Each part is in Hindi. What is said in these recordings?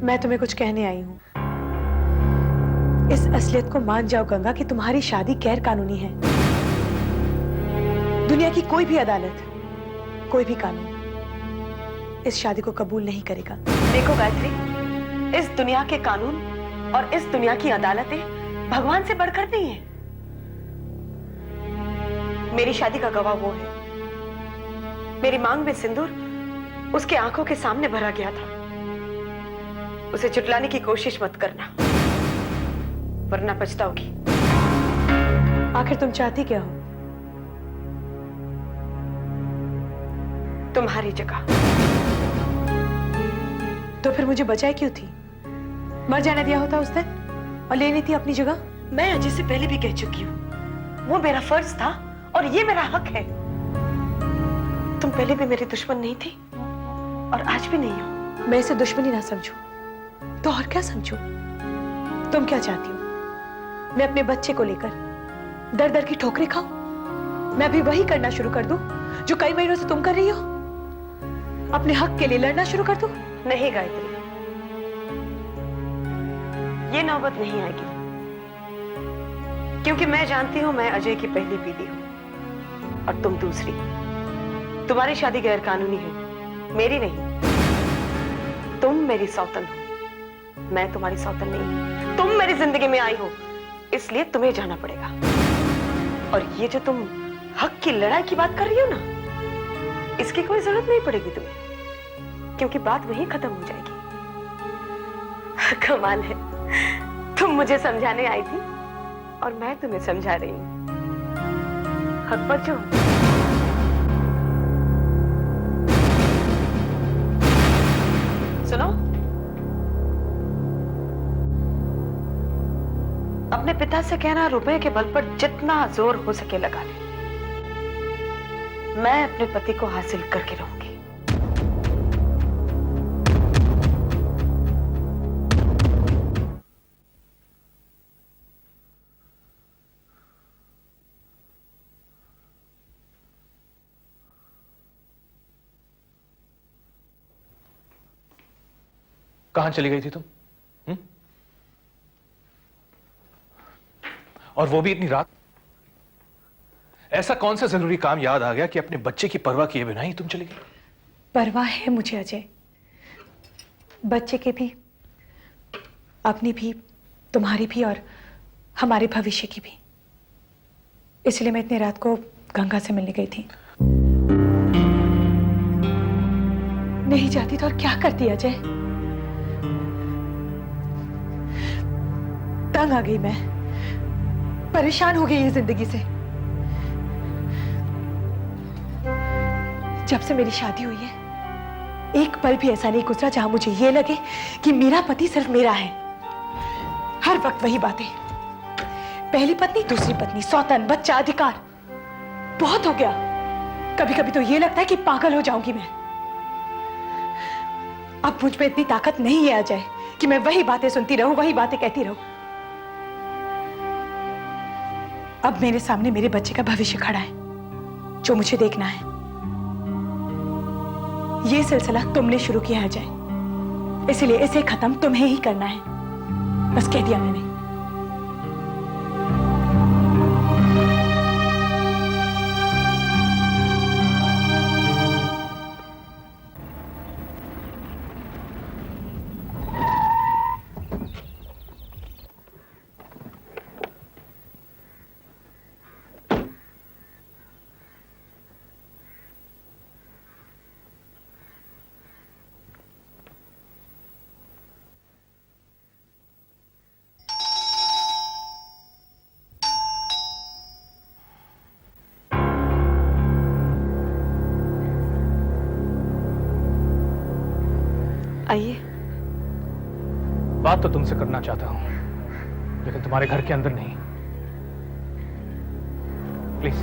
मैं तुम्हें कुछ कहने आई हूं। इस असलियत को मान जाओ गंगा कि तुम्हारी शादी गैर कानूनी है। दुनिया की कोई भी अदालत, कोई भी कानून इस शादी को कबूल नहीं करेगा। देखो गायत्री, इस दुनिया के कानून और इस दुनिया की अदालतें भगवान से बढ़कर नहीं है। मेरी शादी का गवाह वो है। मेरी मांग में सिंदूर उसके आंखों के सामने भरा गया था। उसे चुटलाने की कोशिश मत करना, वरना पछताओगी। आखिर तुम चाहती क्या हो? तुम्हारी जगह। तो फिर मुझे बचाए क्यों थी? मर जाने दिया होता उस दिन और लेनी थी अपनी जगह। मैं अजय से पहले भी कह चुकी हूं, वो मेरा फर्ज था और ये मेरा हक है। तुम पहले भी मेरी दुश्मन नहीं थी और आज भी नहीं हो। मैं इसे दुश्मनी ना समझूं तो और क्या समझूं? तुम क्या चाहती हो? मैं अपने बच्चे को लेकर दर दर की ठोकरें खाऊं? मैं भी वही करना शुरू कर दूं जो कई महीनों से तुम कर रही हो? अपने हक के लिए लड़ना शुरू कर दूं? नहीं गायत्री, ये नौबत नहीं आएगी, क्योंकि मैं जानती हूं मैं अजय की पहली बीवी हूं और तुम दूसरी। तुम्हारी शादी गैर कानूनी है, मेरी नहीं। तुम मेरी सौतन हो, मैं तुम्हारी सौतन नहीं हूं। तुम मेरी जिंदगी में आई हो, इसलिए तुम्हें जाना पड़ेगा। और ये जो तुम हक की लड़ाई की बात कर रही हो ना, इसकी कोई जरूरत नहीं पड़ेगी तुम्हें, क्योंकि बात वहीं खत्म हो जाएगी। कमाल है, तुम मुझे समझाने आई थी और मैं तुम्हें समझा रही हूं। हक पर जो सुनो, अपने पिता से कहना रुपए के बल पर जितना जोर हो सके लगा ले। मैं अपने पति को हासिल करके रहूंगी। कहां चली गई थी तुम? और वो भी इतनी रात? ऐसा कौन सा जरूरी काम याद आ गया कि अपने बच्चे की परवाह किए बिना ही तुम चली गई? परवाह है मुझे अजय, बच्चे के भी, अपनी भी, तुम्हारी भी और हमारे भविष्य की भी। इसलिए मैं इतनी रात को गंगा से मिलने गई थी। नहीं जाती तो और क्या करती अजय? तंग आ गई मैं, परेशान हो गई ये जिंदगी से। जब से मेरी शादी हुई है, एक पल भी ऐसा नहीं गुजरा जहां मुझे ये लगे कि मेरा पति सिर्फ मेरा है। हर वक्त वही बातें, पहली पत्नी, दूसरी पत्नी, सौतन, बच्चा, अधिकार। बहुत हो गया। कभी कभी तो ये लगता है कि पागल हो जाऊंगी मैं। अब मुझ में इतनी ताकत नहीं है अजय कि मैं वही बातें सुनती रहूं, वही बातें कहती रहूं। अब मेरे सामने मेरे बच्चे का भविष्य खड़ा है जो मुझे देखना है। ये सिलसिला तुमने शुरू किया है अजय, इसलिए इसे खत्म तुम्हें ही करना है। बस कह दिया मैंने। आइए। बात तो तुमसे करना चाहता हूं, लेकिन तुम्हारे घर के अंदर नहीं। प्लीज।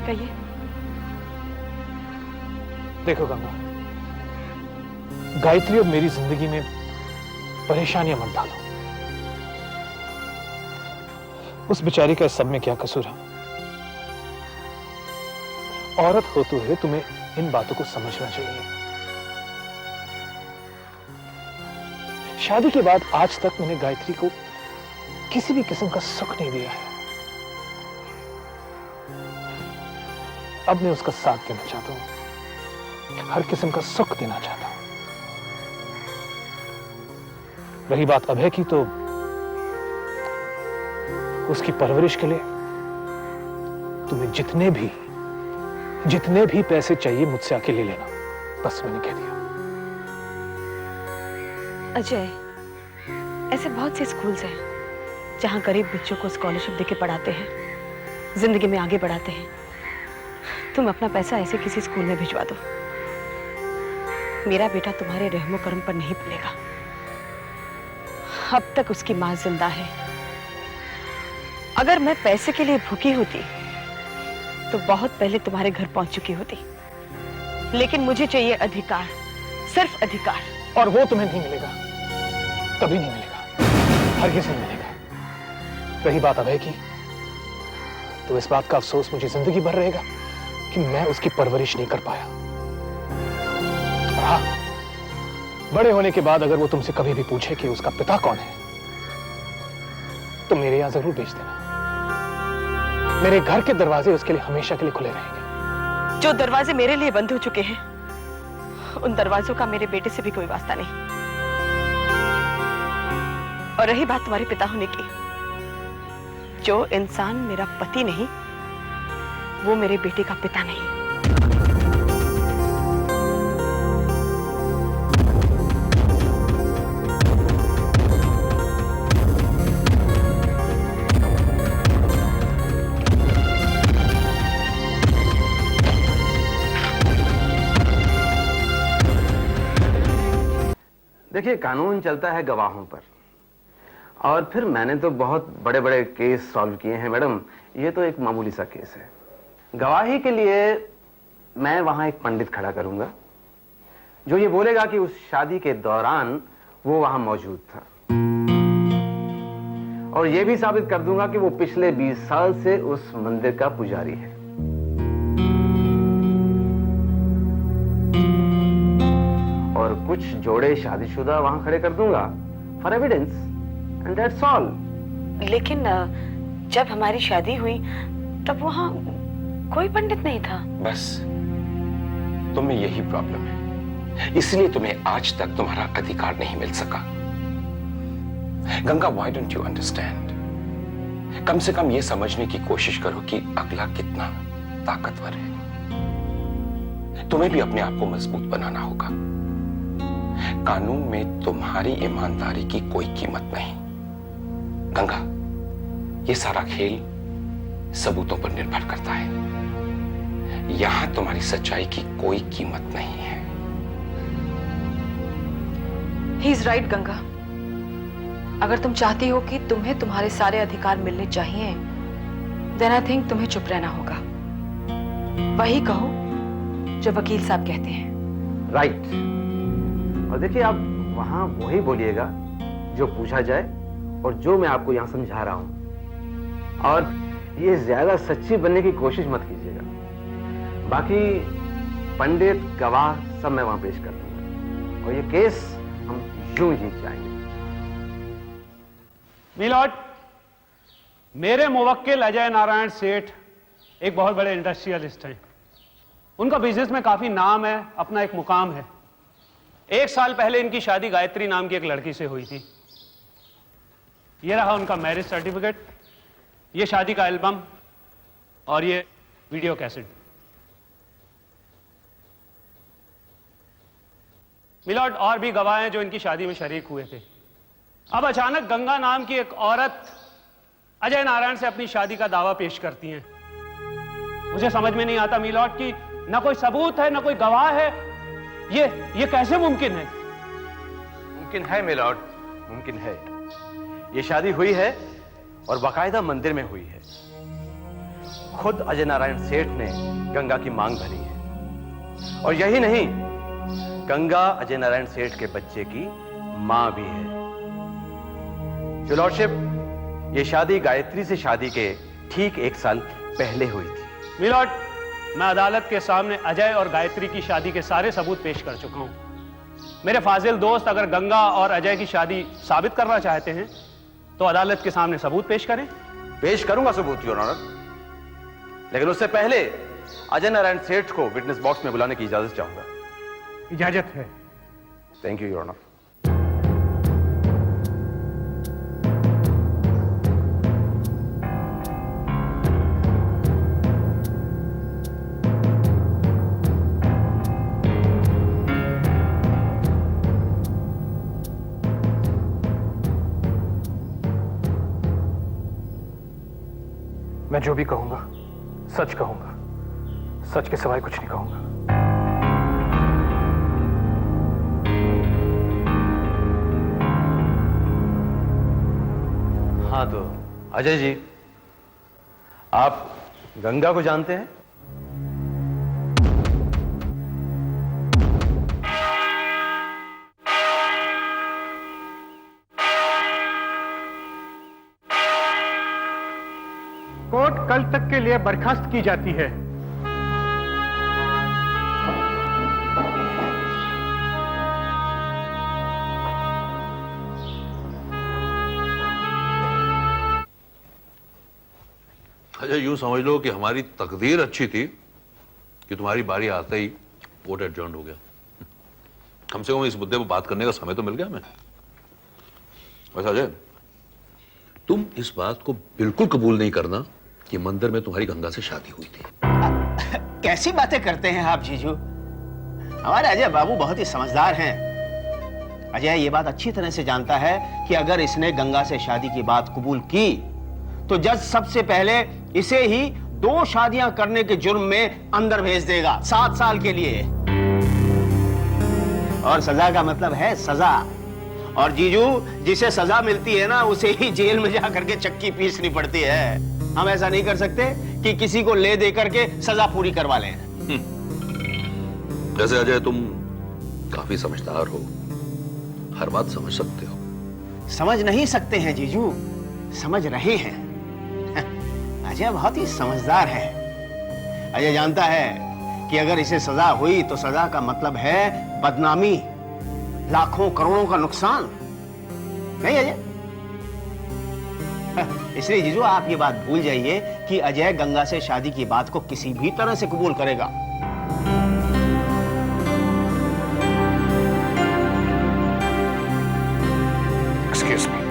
कहिए। देखो गंगा, गायत्री और मेरी जिंदगी में परेशानियां मत डालो। उस बेचारी का इस सब में क्या कसूर है? औरत होते हुए तुम्हें इन बातों को समझना चाहिए। शादी के बाद आज तक मैंने गायत्री को किसी भी किस्म का सुख नहीं दिया है। अब मैं उसका साथ देना चाहता हूं, हर किस्म का सुख देना चाहता हूं। रही बात अभय की, तो उसकी परवरिश के लिए तुम्हें जितने भी पैसे चाहिए मुझसे आके ले लेना। बस मैंने कह दिया। अजय, ऐसे बहुत से स्कूल्स हैं जहां गरीब बच्चों को स्कॉलरशिप देके पढ़ाते हैं, जिंदगी में आगे बढ़ाते हैं। तुम अपना पैसा ऐसे किसी स्कूल में भिजवा दो। मेरा बेटा तुम्हारे रहमो करम पर नहीं पलेगा। अब तक उसकी मां जिंदा है। अगर मैं पैसे के लिए भूखी होती तो बहुत पहले तुम्हारे घर पहुंच चुकी होती। लेकिन मुझे चाहिए अधिकार, सिर्फ अधिकार। और वो तुम्हें नहीं मिलेगा, कभी नहीं मिलेगा, हरगिज़ नहीं मिलेगा। रही बात अभय की, तो इस बात का अफसोस मुझे जिंदगी भर रहेगा कि मैं उसकी परवरिश नहीं कर पाया। हाँ, बड़े होने के बाद अगर वो तुमसे कभी भी पूछे कि उसका पिता कौन है, तो मेरे यहां जरूर भेज देना। मेरे घर के दरवाजे उसके लिए हमेशा के लिए खुले रहेंगे। जो दरवाजे मेरे लिए बंद हो चुके हैं, उन दरवाजों का मेरे बेटे से भी कोई वास्ता नहीं। और रही बात तुम्हारे पिता होने की, जो इंसान मेरा पति नहीं, वो मेरे बेटे का पिता नहीं। देखिए, कानून चलता है गवाहों पर, और फिर मैंने तो बहुत बड़े बड़े केस सॉल्व किए हैं मैडम। ये तो एक मामूली सा केस है। गवाही के लिए मैं वहां एक पंडित खड़ा करूंगा जो ये बोलेगा कि उस शादी के दौरान वो वहां मौजूद था, और ये भी साबित कर दूंगा कि वो पिछले 20 साल से उस मंदिर का पुजारी है। और कुछ जोड़े शादीशुदा वहां खड़े कर दूंगा for evidence, and that's all. लेकिन जब हमारी शादी हुई तब वहां कोई पंडित नहीं था। बस तुम्हें यही प्रॉब्लम है, इसलिए तुम्हें आज तक तुम्हारा अधिकार नहीं मिल सका। Ganga, why don't you understand? कम से कम यह समझने की कोशिश करो कि अगला कितना ताकतवर है। तुम्हें भी अपने आप को मजबूत बनाना होगा। कानून में तुम्हारी ईमानदारी की कोई कीमत नहीं। गंगा, ये सारा खेल सबूतों पर निर्भर करता है। यहां तुम्हारी सच्चाई की कोई कीमत नहीं है। He is right Ganga. अगर तुम चाहती हो कि तुम्हें तुम्हारे सारे अधिकार मिलने चाहिए, देन आई थिंक तुम्हें चुप रहना होगा। वही कहो जो वकील साहब कहते हैं। राइट। और देखिए, आप वहां वही बोलिएगा जो पूछा जाए और जो मैं आपको यहां समझा रहा हूं, और ये ज्यादा सच्ची बनने की कोशिश मत कीजिएगा। बाकी पंडित, गवाह सब मैं वहां पेश कर दूंगा, और ये केस हम यूं जीत जाएंगे। मिलॉर्ड, मेरे मुवक्किल अजय नारायण सेठ एक बहुत बड़े इंडस्ट्रियलिस्ट हैं। उनका बिजनेस में काफी नाम है, अपना एक मुकाम है। 1 साल पहले इनकी शादी गायत्री नाम की एक लड़की से हुई थी। ये रहा उनका मैरिज सर्टिफिकेट, ये शादी का एल्बम, और ये वीडियो कैसेट। मिलॉर्ड, और भी गवाह हैं जो इनकी शादी में शरीक हुए थे। अब अचानक गंगा नाम की एक औरत अजय नारायण से अपनी शादी का दावा पेश करती हैं। मुझे समझ में नहीं आता मिलॉर्ड कि ना कोई सबूत है, ना कोई गवाह है। ये कैसे मुमकिन है? मुमकिन है मिलॉर्ड, मुमकिन है। ये शादी हुई है और बाकायदा मंदिर में हुई है। खुद अजय नारायण सेठ ने गंगा की मांग भरी है, और यही नहीं, गंगा अजय नारायण सेठ के बच्चे की मां भी है। जो लॉर्डशिप, ये शादी गायत्री से शादी के ठीक 1 साल पहले हुई थी। मिलॉर्ड, मैं अदालत के सामने अजय और गायत्री की शादी के सारे सबूत पेश कर चुका हूं। मेरे फाजिल दोस्त अगर गंगा और अजय की शादी साबित करना चाहते हैं तो अदालत के सामने सबूत पेश करें। पेश करूंगा सबूत, योर ऑनर, लेकिन उससे पहले अजय नारायण सेठ को विटनेस बॉक्स में बुलाने की इजाजत चाहूंगा। इजाजत है। Thank you, your honour. मैं जो भी कहूंगा सच कहूंगा, सच के सिवाय कुछ नहीं कहूंगा। हाँ तो अजय जी, आप गंगा को जानते हैं? कोर्ट कल तक के लिए बर्खास्त की जाती है। अच्छा, यूं समझ लो कि हमारी तकदीर अच्छी थी कि तुम्हारी बारी आते ही कोर्ट एडजर्न हो गया। कम से कम इस मुद्दे पर बात करने का समय तो मिल गया हमें। वैसे अजय, तुम इस बात को बिल्कुल कबूल नहीं करना कि मंदिर में तुम्हारी गंगा से शादी हुई थी। कैसी बातें करते हैं आप जीजू? हमारे अजय बाबू बहुत ही समझदार हैं। अजय ये बात अच्छी तरह से जानता है कि अगर इसने गंगा से शादी की बात कबूल की तो जज सबसे पहले इसे ही 2 शादियां करने के जुर्म में अंदर भेज देगा 7 साल के लिए। और सजा का मतलब है सजा। और जीजू, जिसे सजा मिलती है ना उसे ही जेल में जाकर के चक्की पीसनी पड़ती है। हम ऐसा नहीं कर सकते कि किसी को ले दे करके सजा पूरी करवा लें। जैसे अजय, तुम काफी समझदार हो, हर बात समझ सकते हो। समझ नहीं सकते हैं जीजू, समझ रहे हैं। अजय बहुत ही समझदार है। अजय जानता है कि अगर इसे सजा हुई तो सजा का मतलब है बदनामी, लाखों करोड़ों का नुकसान। नहीं अजय? इसलिए जीजू आप ये बात भूल जाइए कि अजय गंगा से शादी की बात को किसी भी तरह से कबूल करेगा। Excuse me.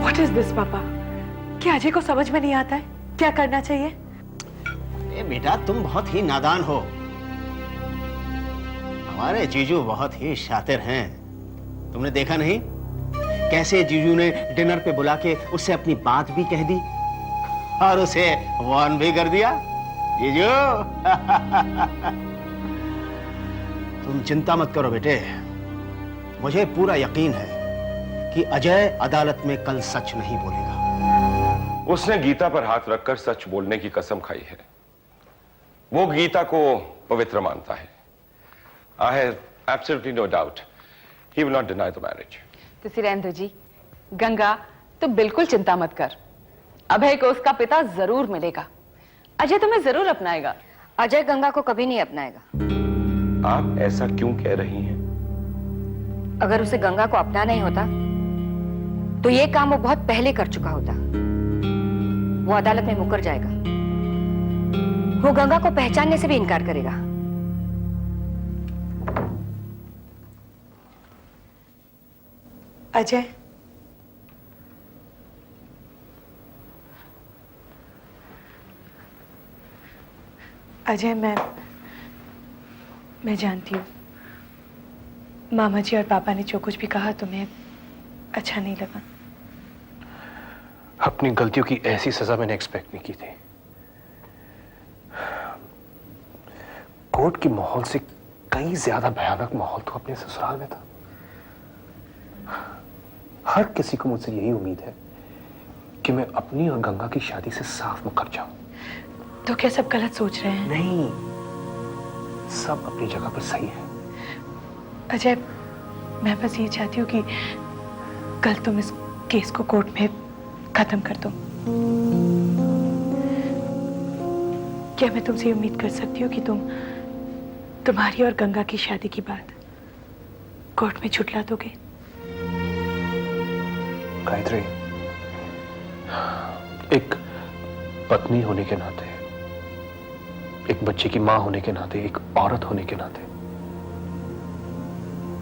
What is this पापा? क्या अजय को समझ में नहीं आता है क्या करना चाहिए? ए बेटा, तुम बहुत ही नादान हो। हमारे जीजू बहुत ही शातिर हैं। तुमने देखा नहीं कैसे जीजू ने डिनर पे बुला के उससे अपनी बात भी कह दी और उसे वार्न भी कर दिया। जीजू तुम चिंता मत करो बेटे, मुझे पूरा यकीन है कि अजय अदालत में कल सच नहीं बोलेगा। उसने गीता पर हाथ रखकर सच बोलने की कसम खाई है। वो गीता को पवित्र मानता है। I have absolutely no doubt he will not deny the marriage. तुसी रहने दो जी। गंगा, तू बिल्कुल चिंता मत कर। अभय को उसका पिता जरूर मिलेगा। अजय तुम्हें जरूर अपनाएगा। अजय गंगा को कभी नहीं अपनाएगा। आप ऐसा क्यों कह रही हैं? अगर उसे गंगा को अपनाना ही होता तो ये काम वो बहुत पहले कर चुका होता। वो अदालत में मुकर जाएगा। वो गंगा को पहचानने से भी इनकार करेगा। अजय, अजय, मैं जानती हूँ मामा जी और पापा ने जो कुछ भी कहा तुम्हें अच्छा नहीं लगा। अपनी गलतियों की ऐसी सजा मैंने एक्सपेक्ट नहीं की थी। कोर्ट के माहौल से कई ज्यादा भयानक माहौल तो अपने ससुराल में था। हर किसी को मुझसे यही उम्मीद है कि मैं अपनी और गंगा की शादी से साफ मुकर जाऊं। तो क्या सब गलत सोच रहे हैं? नहीं, सब अपनी जगह पर सही है। अजय, मैं बस ये चाहती हूँ कि कल तुम इस केस को कोर्ट में खत्म कर दो। क्या मैं तुमसे ये उम्मीद कर सकती हूँ कि तुम्हारी और गंगा की शादी की बात कोर्ट में छुटला दोगे? गायत्री, एक पत्नी होने के नाते, एक बच्चे की मां होने के नाते, एक औरत होने के नाते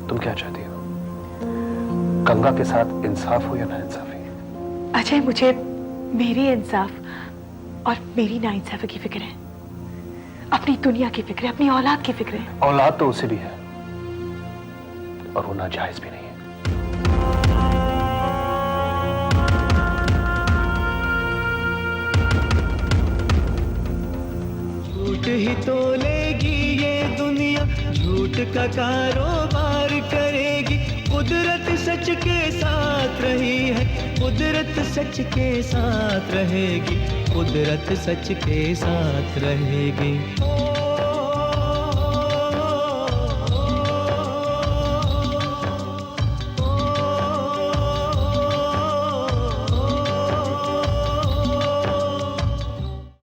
तुम क्या चाहती हो? गंगा के साथ इंसाफ हो या ना इंसाफी? अजय, मुझे मेरी इंसाफ और मेरी नाइंसाफी की फिक्र है, अपनी दुनिया की फिक्र है, अपनी औलाद की फिक्र है। औलाद तो उसे भी है और वो नाजायज भी नहीं है। झूठ ही तोलेगी ये दुनिया, झूठ का कारोबार करेगी। कुदरत सच के साथ रही है, कुदरत सच के साथ रहेगी, कुदरत सच के साथ रहेगी।